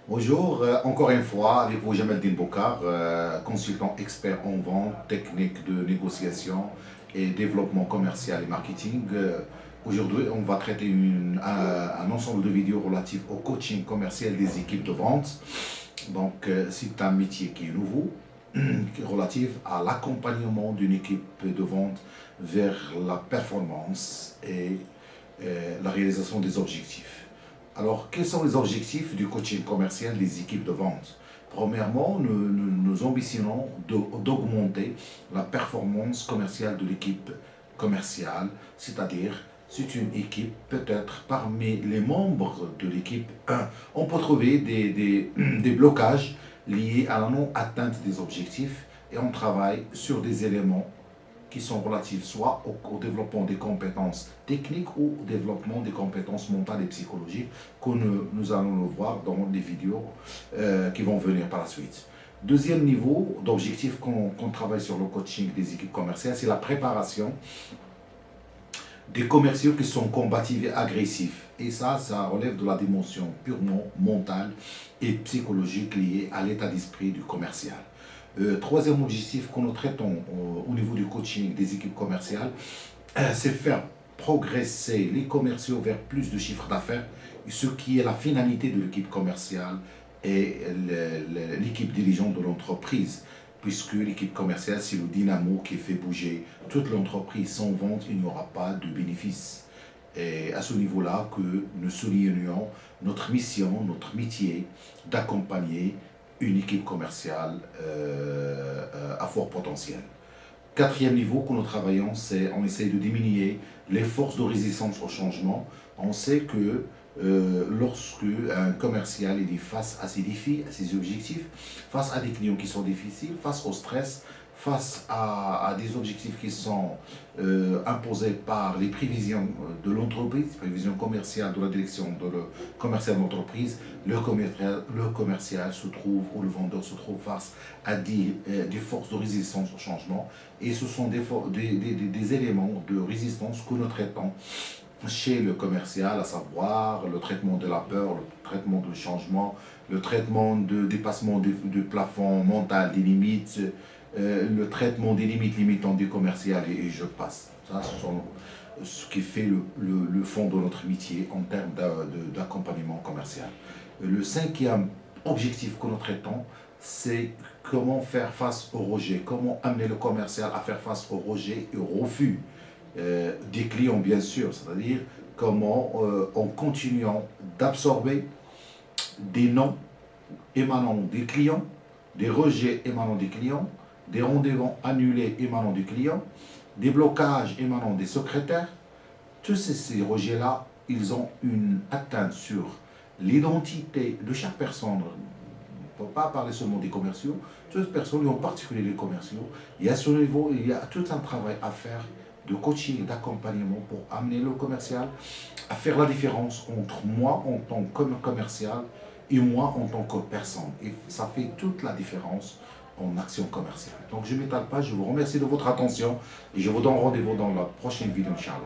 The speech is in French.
Bonjour, encore une fois avec vous Jamel Boukar, consultant expert en vente, technique de négociation et développement commercial et marketing. Aujourd'hui, on va traiter un ensemble de vidéos relatives au coaching commercial des équipes de vente. Donc, c'est un métier qui est nouveau, qui est relatif à l'accompagnement d'une équipe de vente vers la performance et la réalisation des objectifs. Alors, quels sont les objectifs du coaching commercial des équipes de vente? Premièrement, nous ambitionnons d'augmenter la performance commerciale de l'équipe commerciale, c'est-à-dire, c'est une équipe, peut-être parmi les membres de l'équipe, on peut trouver des blocages liés à la non-atteinte des objectifs et on travaille sur des éléments qui sont relatifs soit au développement des compétences techniques ou au développement des compétences mentales et psychologiques que nous allons le voir dans les vidéos qui vont venir par la suite. Deuxième niveau d'objectif qu'on travaille sur le coaching des équipes commerciales, c'est la préparation des commerciaux qui sont combatifs et agressifs. Et ça relève de la dimension purement mentale et psychologique liée à l'état d'esprit du commercial. Troisième objectif que nous traitons au niveau du coaching des équipes commerciales, c'est faire progresser les commerciaux vers plus de chiffre d'affaires, ce qui est la finalité de l'équipe commerciale et l'équipe dirigeante de l'entreprise, puisque l'équipe commerciale, c'est le dynamo qui fait bouger toute l'entreprise. Sans vente, il n'y aura pas de bénéfice. Et à ce niveau-là que nous soulignons notre mission, notre métier d'accompagner une équipe commerciale à fort potentiel. Quatrième niveau que nous travaillons, c'est on essaie de diminuer les forces de résistance au changement. On sait que lorsque un commercial est face à ses défis, à ses objectifs, face à des clients qui sont difficiles, face au stress, face à des objectifs qui sont imposés par les prévisions de l'entreprise, prévisions commerciales de la direction de le commercial de l'entreprise, le commercial se trouve, ou le vendeur se trouve face à des forces de résistance au changement. Et ce sont des éléments de résistance que nous traitons chez le commercial, à savoir le traitement de la peur, le traitement du changement, le traitement de dépassement du plafond mental, des limites, le traitement des limites limitantes du commercial et je passe. Ça, ce sont ce qui fait le fond de notre métier en termes d'accompagnement commercial. Le cinquième objectif que nous traitons, c'est comment faire face au rejet, comment amener le commercial à faire face au rejet et au refus des clients, bien sûr, c'est-à-dire comment en continuant d'absorber des non émanant des clients, des rejets émanant des clients, des rendez-vous annulés émanant du client, des blocages émanant des secrétaires. Tous ces rejets-là, ils ont une atteinte sur l'identité de chaque personne. On ne peut pas parler seulement des commerciaux, toutes les personnes, en particulier les commerciaux. Et à ce niveau, il y a tout un travail à faire de coaching et d'accompagnement pour amener le commercial à faire la différence entre moi en tant que commercial et moi en tant que personne. Et ça fait toute la différence en action commerciale. Donc je ne m'étale pas, je vous remercie de votre attention et je vous donne rendez-vous dans la prochaine vidéo, Inch'Allah.